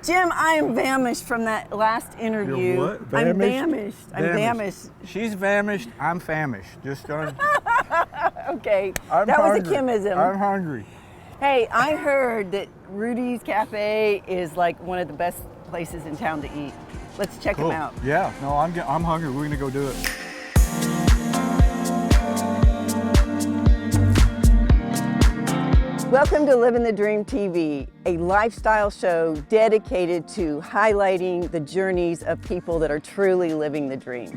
Jim, I am famished from that last interview. You're what? I'm Famished? famished. I'm famished. She's famished. I'm famished. Just don't. Okay, I'm that hungry. was a Kimism. I'm hungry. Hey, I heard that Rhudy's Café is like one of the best places in town to eat. Let's check them out. Yeah. No, I'm hungry. We're gonna go do it. Welcome to Living the Dream TV, a lifestyle show dedicated to highlighting the journeys of people that are truly living the dream.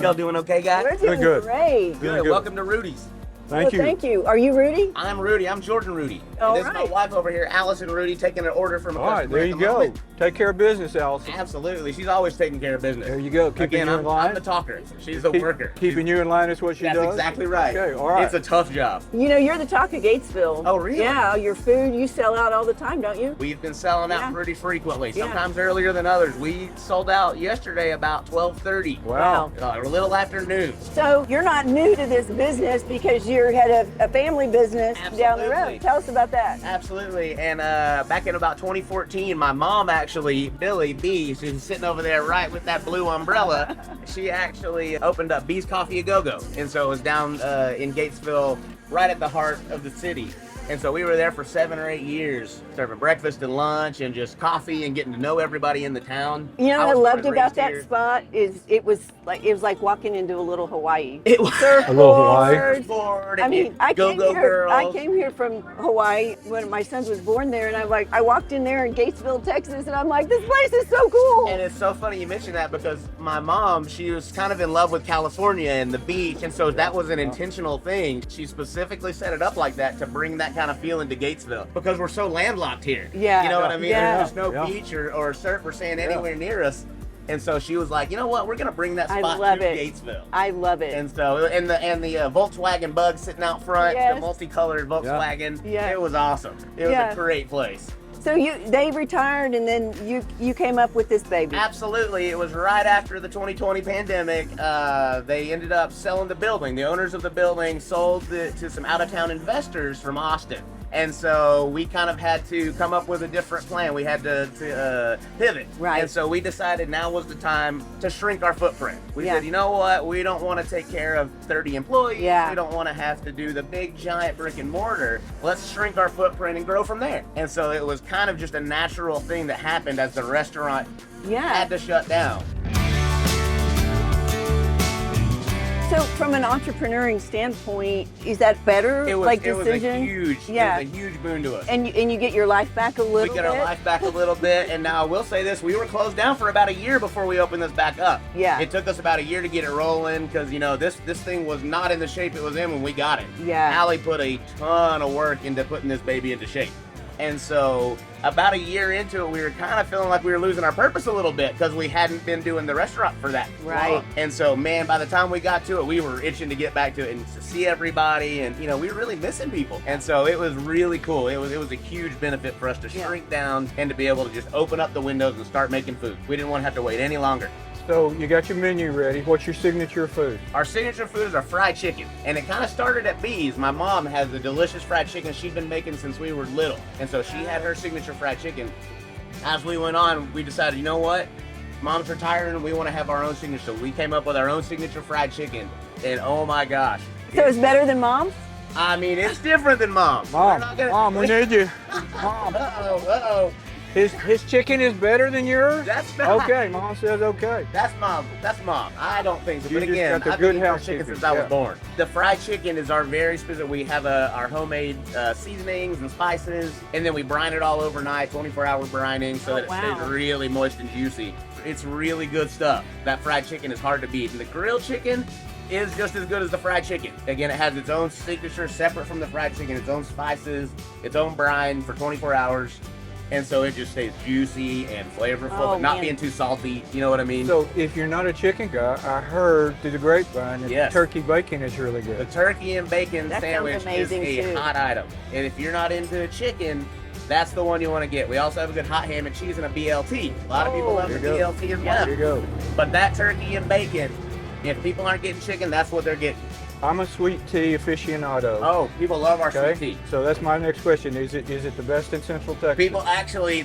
Y'all doing okay, guys? We're doing good. great. Good. Welcome to Rhudy's. Thank you. Thank you. Are you Rhudy? I'm Rhudy. I'm Jordan Rhudy. All And this is my right. wife over here, Alison Rhudy, taking an order from a All right, customer. there at you the go. moment. Take care of business, Allison. Absolutely. She's always taking care of business. There you go. Keeping Again, you in line. I'm the talker. She's the worker. Keeping you in line is what she That's does. exactly right. Okay. All right. It's a tough job. You know, you're the talk of Gatesville. Oh, really? Yeah, your food, you sell out all the time, don't you? We've been selling out Yeah. pretty frequently, Yeah. sometimes earlier than others. We sold out yesterday about 12:30. Wow. A little after noon. So you're not new to this business because you had a family business down the Absolutely. road. Tell us about that. Absolutely. And back in about 2014, my mom actually, Billy B, she's sitting over there right with that blue umbrella, she actually opened up B's Coffee A Go-Go. And so it was down in Gatesville, right at the heart of the city. And so we were there for 7 or 8 years, serving breakfast and lunch and just coffee and getting to know everybody in the town. You know what I was loved born and about raised that here. spot is it was like walking into a little Hawaii. It was A little Hawaii. surfboard I and mean, go-go girls. I came here from Hawaii when my son was born there, and I walked in there in Gatesville, Texas, and I'm like, this place is so cool. And it's so funny you mention that because my mom, she was kind of in love with California and the beach, and so that was an intentional thing. She specifically set it up like that to bring that kind of feeling to Gatesville because we're so landlocked here. Yeah. You know what I mean? Yeah. There's no Yeah. beach or surf or sand anywhere near us. And so she was like, you know what? We're going to bring that I spot love to it. Gatesville. I love it. And so, and the Volkswagen Bug sitting out front, Yes. the multicolored Volkswagen, Yeah. it was awesome. It was Yeah. a great place. So they retired, and then you came up with this baby. Absolutely. It was right after the 2020 pandemic. They ended up selling the building. The owners of the building sold it to some out-of-town investors from Austin. And so we kind of had to come up with a different plan. We had to pivot. Right. And so we decided now was the time to shrink our footprint. We Yeah. said, you know what? We don't want to take care of 30 employees. Yeah. We don't want to have to do the big, giant brick and mortar. Let's shrink our footprint and grow from there. And so it was kind of just a natural thing that happened as the restaurant Yeah. had to shut down. So from an entrepreneuring standpoint, is that better? It was, like it was a decision? huge, Yeah. it was a huge boon to us. And you get your life back a little We get bit. our life back a little bit, and now I will say this: we were closed down for about a year before we opened this back up. Yeah. It took us about a year to get it rolling because this thing was not in the shape it was in when we got it. Yeah. Allie put a ton of work into putting this baby into shape. And so about a year into it, we were kind of feeling like we were losing our purpose a little bit because we hadn't been doing the restaurant for that Right. long. And so, man, by the time we got to it, we were itching to get back to it and to see everybody. And, we were really missing people. And so it was really cool. It was a huge benefit for us to shrink down and to be able to just open up the windows and start making food. We didn't want to have to wait any longer. So you got your menu ready. What's your signature food? Our signature food is our fried chicken, and it kind of started at B's. My mom has a delicious fried chicken she's been making since we were little, and so she had her signature fried chicken. As we went on, we decided, you know what? Mom's retiring, and we want to have our own signature. So we came up with our own signature fried chicken, and oh my gosh. So it's better than mom's? I mean, it's different than Mom. Mom, we need you. Mom, Uh-oh. his chicken is better than yours? That's not. Okay, Mom says okay. That's Mom. I don't think so. You But just again, got the I've good been eating chicken housekeeping, since I was yeah. born. The fried chicken is our very specific. We have our homemade seasonings and spices, and then we brine it all overnight, 24-hour brining, so that it wow. stays really moist and juicy. It's really good stuff. That fried chicken is hard to beat. And the grilled chicken is just as good as the fried chicken. Again, it has its own signature separate from the fried chicken, its own spices, its own brine for 24 hours. And so it just stays juicy and flavorful, but not being too salty. You know what I mean? So if you're not a chicken guy, I heard through the grapevine that Yes. turkey bacon is really The good. turkey and bacon That sounds sandwich is amazing, a too. hot item. And if you're not into chicken, that's the one you want to get. We also have a good hot ham and cheese and a BLT. A lot of people love the There you go. BLT as well. There you go. But that turkey and bacon, if people aren't getting chicken, that's what they're getting. I'm a sweet tea aficionado. Oh, people love our Okay, sweet tea. so that's my next question. Is it the best in Central Texas?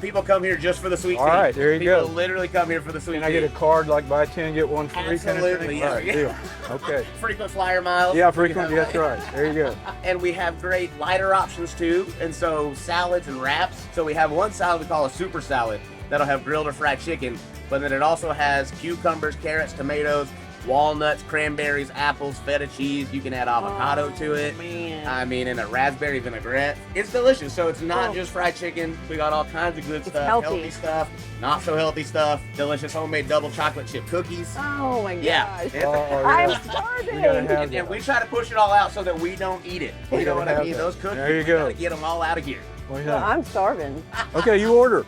People come here just for the sweet tea. All right, there you go. People literally come here for the sweet Can tea. I get a card like buy 10 get one free? Absolutely, Kind of thing? yeah. All right, deal. Okay. Frequent flyer miles. Yeah, frequent. That's right. There you go. And we have great lighter options too, and so salads and wraps. So we have one salad we call a super salad that'll have grilled or fried chicken, but then it also has cucumbers, carrots, tomatoes, walnuts, cranberries, apples, feta cheese. You can add avocado to it. Man. I mean, and a raspberry vinaigrette. It's delicious. So it's not just fried chicken. We got all kinds of good stuff, healthy stuff, not so healthy stuff, delicious homemade double chocolate chip cookies. Oh my gosh. Yeah. Oh, yeah. I'm We gotta starving. have And that. we try to push it all out so that we don't eat it. You know what I have mean? that. Those cookies, There you we go. gotta get them all out of here. What do you Well, think? I'm starving. Okay, you order.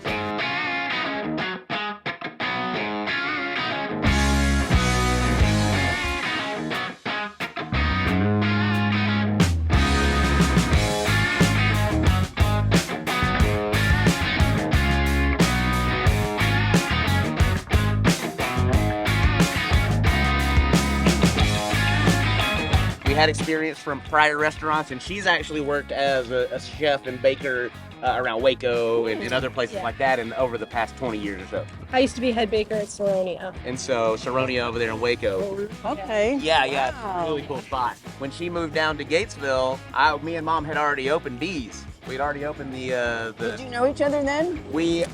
We had experience from prior restaurants, and she's actually worked as a chef and baker around Waco and other places like that in over the past 20 years or so. I used to be head baker at Soronia. And so Saronia over there in Waco. Okay. Yeah, it's Wow. a really cool spot. When she moved down to Gatesville, me and Mom had already opened Bees. We'd already opened Did you know each other then? we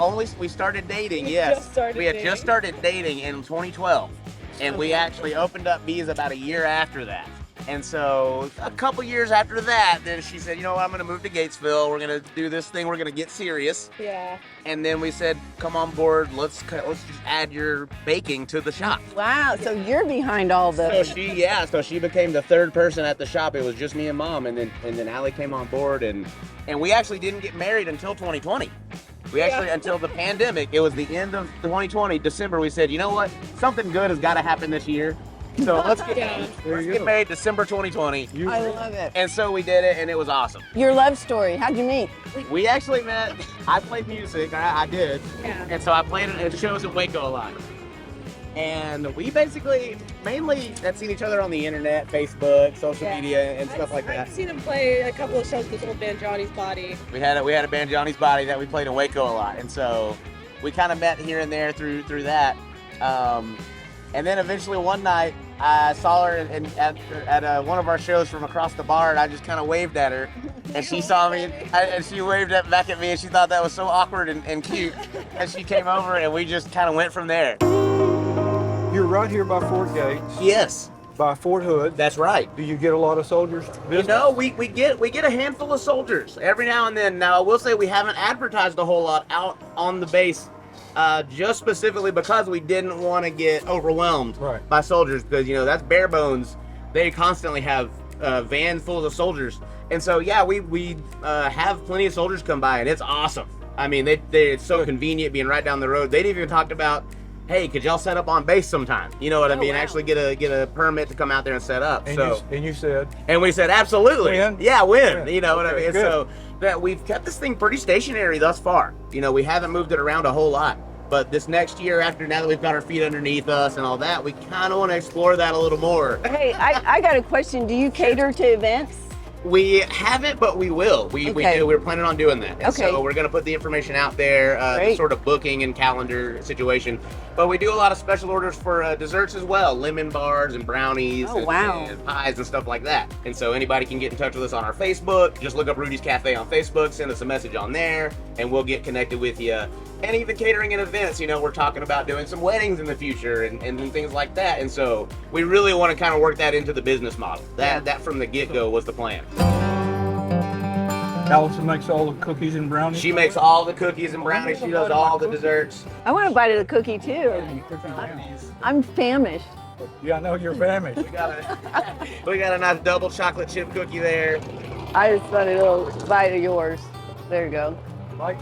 started dating, We yes. just started we had dating. just started dating in 2012. And we actually opened up Bees about a year after that. And so a couple years after that, then she said, you know what, I'm gonna move to Gatesville. We're gonna do this thing, we're gonna get serious. Yeah. And then we said, come on board, let's just add your baking to the shop. Wow. So you're behind all the. So she became the third person at the shop. It was just me and Mom, and then Allie came on board, and we actually didn't get married until 2020. We actually, until the pandemic, it was the end of 2020, December, we said, you know what, something good has got to happen this year. So let's get married December 2020. I love it. And so we did it, and it was awesome. Your love story. How'd you meet? We actually met, I played music, I did. Yeah. And so I played at shows in Waco a lot. And we basically mainly had seen each other on the internet, Facebook, social media, and stuff like that. I've seen him play a couple of shows with old band Johnny's Body. We had a band Johnny's Body that we played in Waco a lot, and so we kind of met here and there through that. And then eventually one night I saw her at one of our shows from across the bar, and I just kind of waved at her, and she saw me, and she waved back at me, and she thought that was so awkward and cute, and she came over, and we just kind of went from there. You're right here by Fort Gates, Yes, by Fort Hood. that's right. Do you get a lot of soldiers? You know, we get a handful of soldiers every now and then. Now, I will say we haven't advertised a whole lot out on the base, just specifically because we didn't want to get overwhelmed Right. by soldiers, because, you know, that's bare bones. They constantly have vans full of soldiers. And so, yeah, we have plenty of soldiers come by, and it's awesome. I mean, it's so convenient being right down the road. They'd even talked about, hey, could y'all set up on base sometime? You know what I mean? wow. Actually get a permit to come out there and set up. And you said, And we said, absolutely. When? Yeah, when? Yeah. You know what I Okay, mean? good. So that we've kept this thing pretty stationary thus far. You know, we haven't moved it around a whole lot. But this next year, now that we've got our feet underneath us and all that, we kind of want to explore that a little more. Hey, I got a question. Do you cater to events? We haven't, but we will. We Okay. do. We're planning on doing that. And Okay. So we're going to put the information out there, the Great. sort of booking and calendar situation. But we do a lot of special orders for desserts as well, lemon bars and brownies Oh, and, wow. and pies and stuff like that. And so anybody can get in touch with us on our Facebook. Just look up Rhudy's Café on Facebook, send us a message on there, and we'll get connected with you. And even catering and events, you know, we're talking about doing some weddings in the future and things like that. And so we really want to kind of work that into the business model. That from the get-go was the plan. Allison makes all the cookies and brownies. She makes all the cookies and brownies. She does all the desserts. I want a bite of the cookie too. I'm famished. Yeah, I know you're famished. We got a nice double chocolate chip cookie there. I just want a little bite of yours. There you go. Like,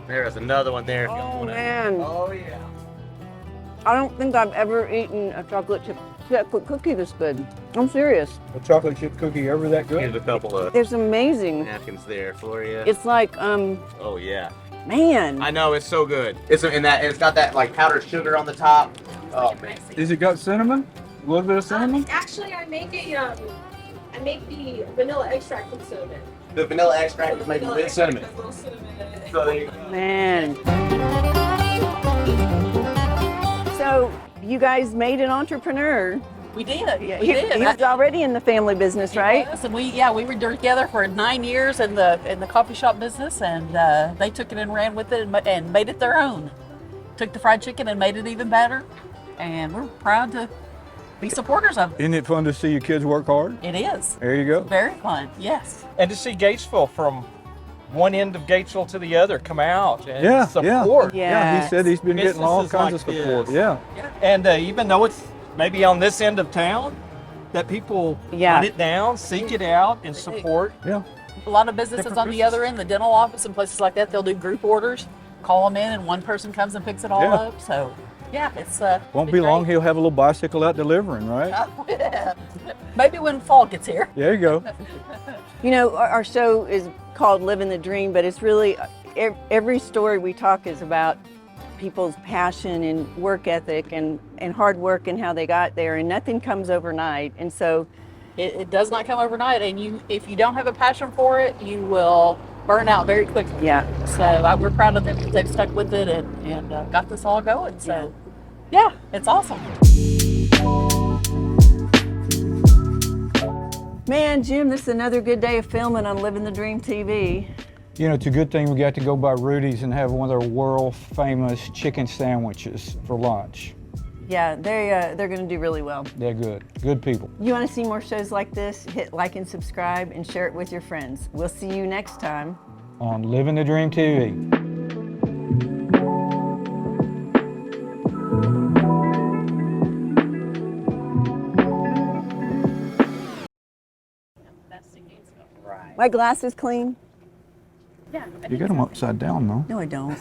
There's another one there. if you Oh want it. man, Oh yeah. I don't think I've ever eaten a chocolate chip cookie this good. I'm serious. a chocolate chip cookie ever that Here's good? a couple of It's amazing. napkins there for you. It's like, Oh yeah. man. I know, it's so good. It's got that like powdered sugar on the top. Oh man. Is it got cinnamon? A little bit of cinnamon? Actually, I make it I make the vanilla extract with cinnamon. The vanilla extract is made with cinnamon. A little cinnamon. So there you go. Man. So you guys made an entrepreneur. We did. We did. He's already in the family business, right? Yes, and we were together for 9 years in the coffee shop business, and they took it and ran with it and made it their own. Took the fried chicken and made it even better, and we're proud to be supporters of it. Isn't it fun to see your kids work hard? It is. There you go. Very fun, yes. And to see Gatesville from one end of Gatesville to the other come out and Yeah, support. Yeah, he said he's been getting all Businesses kinds like of support. this. Yeah. And even though it's maybe on this end of town, that people hunt it down, seek it out, and support. Yeah. A lot of businesses Different on the other end, the dental office and places like that, they'll do group orders, call them in, and one person comes and picks it all Yeah. up. So, yeah, it's Won't been be long, great. he'll have a little bicycle out delivering, right? Maybe when fall gets here. There you go. You know, our show is called Living the Dream, but it's really every story we talk is about people's passion and work ethic and hard work and how they got there, and nothing comes overnight. And so It does not come overnight, and if you don't have a passion for it, you will burn out very quickly. yeah, So we're proud of them that they've stuck with it and got this all going. So yeah, it's awesome. man, Jim, this is another good day of filming on Living the Dream TV. You know, it's a good thing we got to go by Rudy's and have one of their world famous chicken sandwiches for lunch. Yeah, they're going to do really well. They're good. Good people. You want to see more shows like this? Hit like and subscribe and share it with your friends. We'll see you next time On Living the Dream TV. My glass is clean. Yeah. You got them upside down, though. No, I don't.